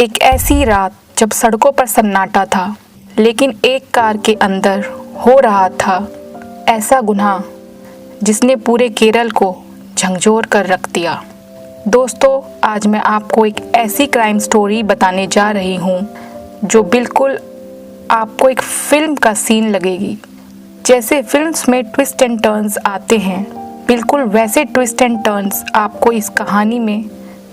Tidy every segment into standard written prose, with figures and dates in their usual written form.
एक ऐसी रात जब सड़कों पर सन्नाटा था, लेकिन एक कार के अंदर हो रहा था ऐसा गुनाह जिसने पूरे केरल को झकझोर कर रख दिया। दोस्तों, आज मैं आपको एक ऐसी क्राइम स्टोरी बताने जा रही हूँ जो बिल्कुल आपको एक फिल्म का सीन लगेगी। जैसे फिल्म्स में ट्विस्ट एंड टर्न्स आते हैं, बिल्कुल वैसे ट्विस्ट एंड टर्न्स आपको इस कहानी में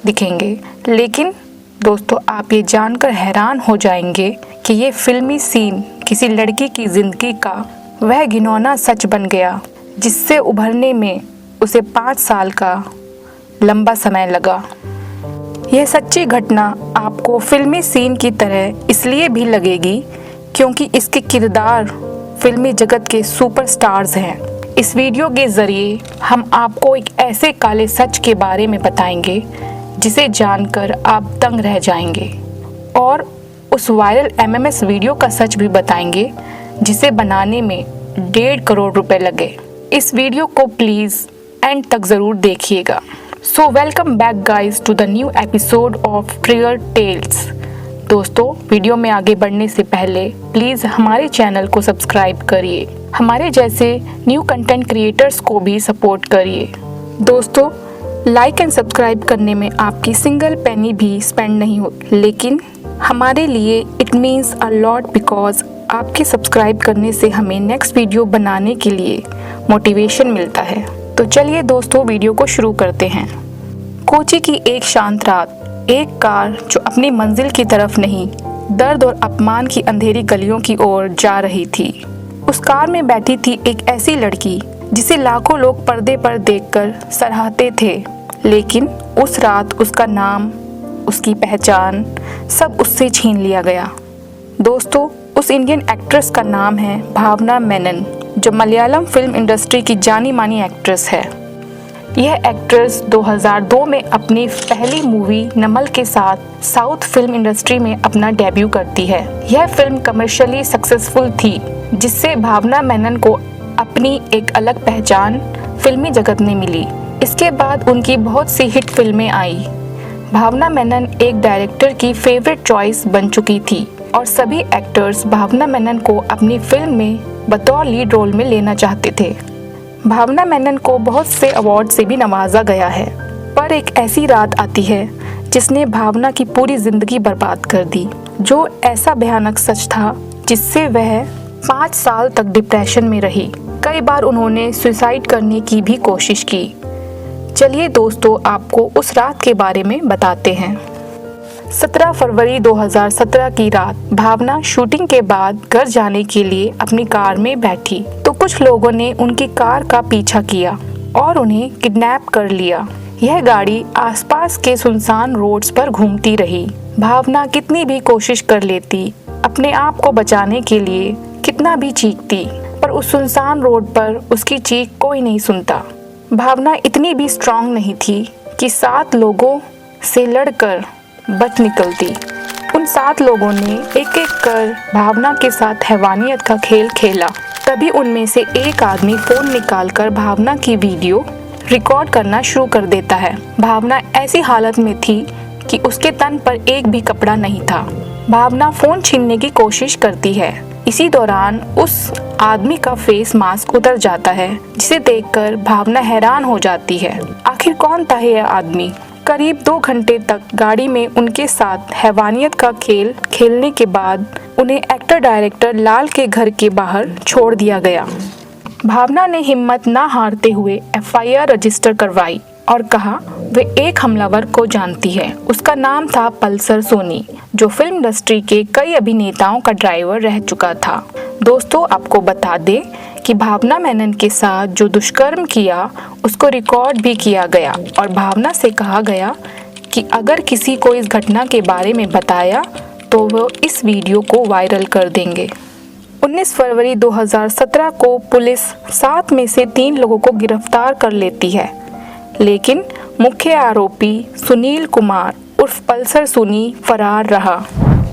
दिखेंगे। लेकिन दोस्तों, आप ये जानकर हैरान हो जाएंगे कि ये फिल्मी सीन किसी लड़की की ज़िंदगी का वह घिनौना सच बन गया जिससे उभरने में उसे 5 साल का लंबा समय लगा। यह सच्ची घटना आपको फिल्मी सीन की तरह इसलिए भी लगेगी क्योंकि इसके किरदार फिल्मी जगत के सुपरस्टार्स हैं। इस वीडियो के ज़रिए हम आपको एक ऐसे काले सच के बारे में बताएंगे जिसे जानकर आप दंग रह जाएंगे, और उस वायरल एमएमएस वीडियो का सच भी बताएंगे जिसे बनाने में 1.5 करोड़ रुपए लगे। इस वीडियो को प्लीज़ एंड तक ज़रूर देखिएगा। So welcome back guys to the new episode of trigger tales. दोस्तों, वीडियो में आगे बढ़ने से पहले प्लीज़ हमारे चैनल को सब्सक्राइब करिए, हमारे जैसे न्यू कंटेंट क्रिएटर्स को भी सपोर्ट करिए। दोस्तों, लाइक एंड सब्सक्राइब करने में आपकी सिंगल पेनी भी स्पेंड नहीं होती, लेकिन हमारे लिए it means a lot because आपके सब्सक्राइब करने से हमें नेक्स्ट वीडियो बनाने के लिए मोटिवेशन मिलता है। तो चलिए दोस्तों, वीडियो को शुरू करते हैं। कोची की एक शांत रात, एक कार जो अपनी मंजिल की तरफ नहीं, दर्द और अपमान की अंधेरी गलियों की ओर जा रही थी। उस कार में बैठी थी एक ऐसी लड़की जिसे लाखों लोग पर्दे पर देखकर सराहते थे, लेकिन उस रात उसका नाम, उसकी पहचान सब उससे छीन लिया गया। दोस्तों, उस इंडियन एक्ट्रेस का नाम है भावना मेनन, जो मलयालम फिल्म इंडस्ट्री की जानी मानी एक्ट्रेस है। यह एक्ट्रेस 2002 में अपनी पहली मूवी नमल के साथ साउथ फिल्म इंडस्ट्री में अपना डेब्यू करती है। यह फिल्म कमर्शियली सक्सेसफुल थी, जिससे भावना मेनन को अपनी एक अलग पहचान फिल्मी जगत में मिली। इसके बाद उनकी बहुत सी हिट फिल्में आई। भावना मेनन एक डायरेक्टर की फेवरेट चॉइस बन चुकी थी और सभी एक्टर्स भावना मेनन को अपनी फिल्म में बतौर लीड रोल में लेना चाहते थे। भावना मेनन को बहुत से अवार्ड से भी नवाजा गया है, पर एक ऐसी रात आती है जिसने भावना की पूरी जिंदगी बर्बाद कर दी। जो ऐसा भयानक सच था जिससे वह 5 साल तक डिप्रेशन में रही। कई बार उन्होंने सुसाइड करने की भी कोशिश की। चलिए दोस्तों, आपको उस रात के बारे में बताते हैं। 17 फरवरी 2017 की रात भावना शूटिंग के बाद घर जाने के लिए अपनी कार में बैठी तो कुछ लोगों ने उनकी कार का पीछा किया और उन्हें किडनैप कर लिया। यह गाड़ी आसपास के सुनसान रोड्स पर घूमती रही। भावना कितनी भी कोशिश कर लेती, अपने आप को बचाने के लिए कितना भी चीखती, पर उस सुनसान रोड पर उसकी चीख कोई नहीं सुनता। भावना इतनी भी स्ट्रांग नहीं थी कि 7 लोगों से लड़कर बच निकलती। उन 7 लोगों ने एक एक कर भावना के साथ हैवानियत का खेल खेला। तभी उनमें से एक आदमी फ़ोन निकालकर भावना की वीडियो रिकॉर्ड करना शुरू कर देता है। भावना ऐसी हालत में थी कि उसके तन पर एक भी कपड़ा नहीं था। भावना फ़ोन छीनने की कोशिश करती है। इसी दौरान उस आदमी का फेस मास्क उतर जाता है, जिसे देखकर भावना हैरान हो जाती है। आखिर कौन था यह आदमी? करीब 2 घंटे तक गाड़ी में उनके साथ हैवानियत का खेल खेलने के बाद उन्हें एक्टर डायरेक्टर लाल के घर के बाहर छोड़ दिया गया। भावना ने हिम्मत ना हारते हुए FIR रजिस्टर करवाई और कहा वे एक हमलावर को जानती है। उसका नाम था पल्सर सोनी, जो फिल्म इंडस्ट्री के कई अभिनेताओं का ड्राइवर रह चुका था। दोस्तों, आपको बता दें कि भावना मेनन के साथ जो दुष्कर्म किया उसको रिकॉर्ड भी किया गया और भावना से कहा गया कि अगर किसी को इस घटना के बारे में बताया तो वो इस वीडियो को वायरल कर देंगे। 19 फरवरी 2017 को पुलिस 7 में से 3 लोगों को गिरफ्तार कर लेती है, लेकिन मुख्य आरोपी सुनील कुमार उर्फ पल्सर सोनी फरार रहा।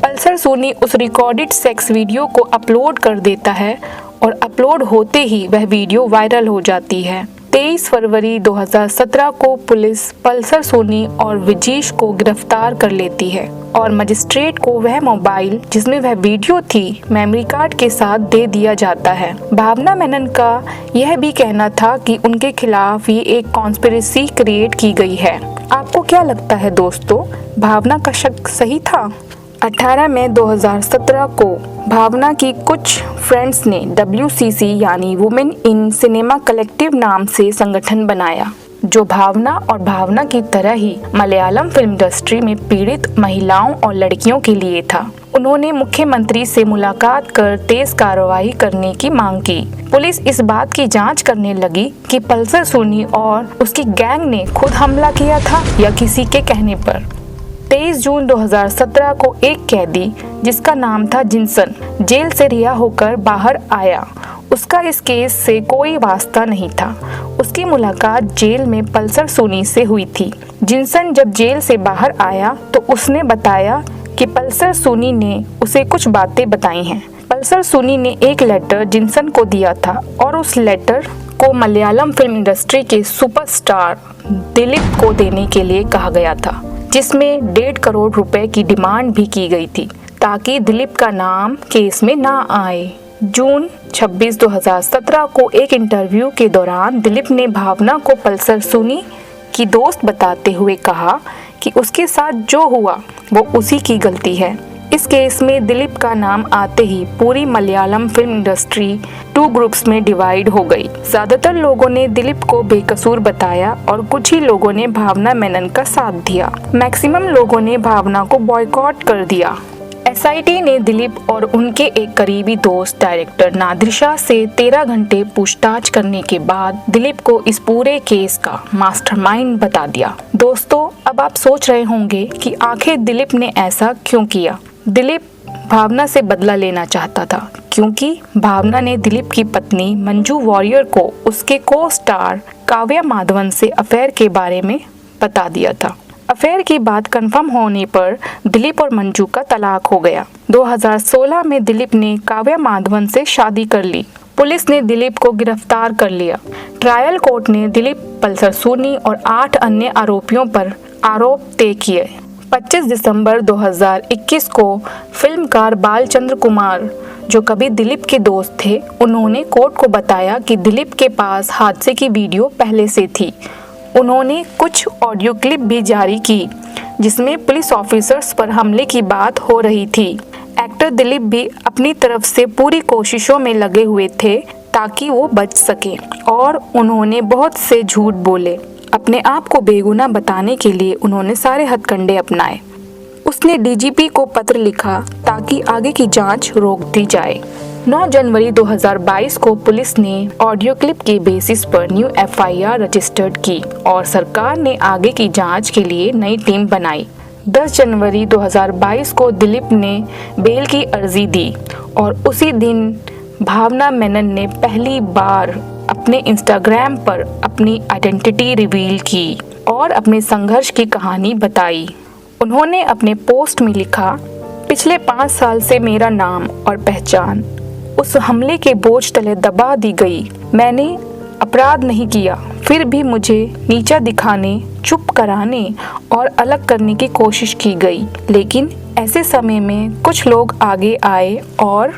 पल्सर सोनी उस रिकॉर्डेड सेक्स वीडियो को अपलोड कर देता है और अपलोड होते ही वह वीडियो वायरल हो जाती है। 23 फरवरी 2017 को पुलिस पल्सर सोनी और विजीश को गिरफ्तार कर लेती है और मजिस्ट्रेट को वह मोबाइल जिसमें वह वीडियो थी मेमोरी कार्ड के साथ दे दिया जाता है। भावना मेनन का यह भी कहना था कि उनके खिलाफ ये एक कॉन्स्पिरेसी क्रिएट की गई है। आपको क्या लगता है दोस्तों, भावना का शक सही था? 18 मई 2017 को भावना की कुछ फ्रेंड्स ने WCC यानी वुमेन इन सिनेमा कलेक्टिव नाम से संगठन बनाया, जो भावना और भावना की तरह ही मलयालम फिल्म इंडस्ट्री में पीड़ित महिलाओं और लड़कियों के लिए था। उन्होंने मुख्यमंत्री से मुलाकात कर तेज कार्रवाई करने की मांग की। पुलिस इस बात की जांच करने लगी कि पल्सर सोनी और उसकी गैंग ने खुद हमला किया था या किसी के कहने पर। 23 जून 2017 को एक कैदी जिसका नाम था जिनसन जेल से रिहा होकर बाहर आया। उसका इस केस से कोई वास्ता नहीं था। उसकी मुलाकात जेल में पल्सर सोनी से हुई थी। जिनसन जब जेल से बाहर आया तो उसने बताया कि पल्सर सोनी ने उसे कुछ बातें बताई हैं। पल्सर सोनी ने एक लेटर जिनसन को दिया था और उस लेटर को मलयालम फिल्म इंडस्ट्री के सुपरस्टार दिलीप को देने के लिए कहा गया था, जिसमें 1.5 करोड़ रुपए की डिमांड भी की गई थी ताकि दिलीप का नाम केस में ना आए। जून 26, 2017 को एक इंटरव्यू के दौरान दिलीप ने भावना को पल्सर सोनी की दोस्त बताते हुए कहा कि उसके साथ जो हुआ वो उसी की गलती है। इस केस में दिलीप का नाम आते ही पूरी मलयालम फिल्म इंडस्ट्री 2 ग्रुप्स में डिवाइड हो गई। ज्यादातर लोगों ने दिलीप को बेकसूर बताया और कुछ ही लोगों ने भावना मेनन का साथ दिया। मैक्सिमम लोगों ने भावना को बॉयकॉट कर दिया। SIT ने दिलीप और उनके एक करीबी दोस्त डायरेक्टर नादिर शाह से 13 घंटे पूछताछ करने के बाद दिलीप को इस पूरे केस का मास्टरमाइंड बता दिया। दोस्तों, अब आप सोच रहे होंगे कि आखिर दिलीप ने ऐसा क्यों किया। दिलीप भावना से बदला लेना चाहता था क्योंकि भावना ने दिलीप की पत्नी मंजू वॉरियर को उसके को स्टार काव्या माधवन से अफेयर के बारे में बता दिया था। अफेयर की बात कंफर्म होने पर दिलीप और मंजू का तलाक हो गया। 2016 में दिलीप ने काव्या माधवन से शादी कर ली। पुलिस ने दिलीप को गिरफ्तार कर लिया। ट्रायल कोर्ट ने दिलीप, पल्सर सोनी और 8 अन्य आरोपियों पर आरोप तय किए। 25 दिसंबर 2021 को फिल्मकार बालचंद्र कुमार, जो कभी दिलीप के दोस्त थे, उन्होंने कोर्ट को बताया कि दिलीप के पास हादसे की वीडियो पहले से थी। उन्होंने कुछ ऑडियो क्लिप भी जारी की जिसमें पुलिस ऑफिसर्स पर हमले की बात हो रही थी। एक्टर दिलीप भी अपनी तरफ से पूरी कोशिशों में लगे हुए थे ताकि वो बच सके और उन्होंने बहुत से झूठ बोले। अपने आप को बेगुनाह बताने के लिए उन्होंने सारे हथकंडे अपनाए। उसने DGP को पत्र लिखा ताकि आगे की जांच रोक दी जाए। 9 जनवरी 2022 को पुलिस ने ऑडियो क्लिप के बेसिस पर न्यू FIR रजिस्टर्ड की और सरकार ने आगे की जांच के लिए नई टीम बनाई। 10 जनवरी 2022 को दिलीप ने बेल की अर्जी दी और उसी दिन भावना मेनन ने पहली बार अपने इंस्टाग्राम पर अपनी आइडेंटिटी रिवील की और अपने संघर्ष की कहानी बताई। उन्होंने अपने पोस्ट में लिखा, पिछले 5 साल से मेरा नाम और पहचान उस हमले के बोझ तले दबा दी गई। मैंने अपराध नहीं किया, फिर भी मुझे नीचा दिखाने, चुप कराने और अलग करने की कोशिश की गई। लेकिन ऐसे समय में कुछ लोग आगे आए और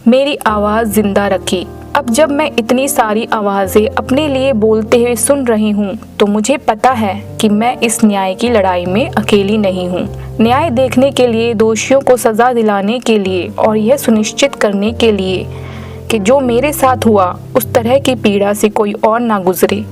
मेरी आवाज़ जिंदा रखी। अब जब मैं इतनी सारी आवाज़ें अपने लिए बोलते हुए सुन रही हूँ तो मुझे पता है कि मैं इस न्याय की लड़ाई में अकेली नहीं हूँ। न्याय देखने के लिए, दोषियों को सज़ा दिलाने के लिए और यह सुनिश्चित करने के लिए कि जो मेरे साथ हुआ उस तरह की पीड़ा से कोई और ना गुजरे,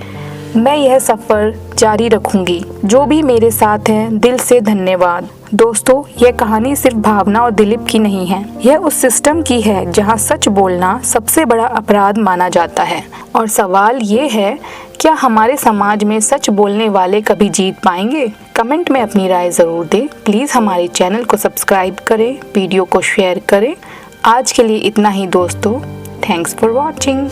मैं यह सफ़र जारी रखूँगी। जो भी मेरे साथ हैं, दिल से धन्यवाद। दोस्तों, यह कहानी सिर्फ भावना और दिलीप की नहीं है। यह उस सिस्टम की है जहां सच बोलना सबसे बड़ा अपराध माना जाता है। और सवाल ये है, क्या हमारे समाज में सच बोलने वाले कभी जीत पाएंगे? कमेंट में अपनी राय ज़रूर दें। प्लीज़ हमारे चैनल को सब्सक्राइब करें, वीडियो को शेयर करें। आज के लिए इतना ही दोस्तों। Thanks for watching.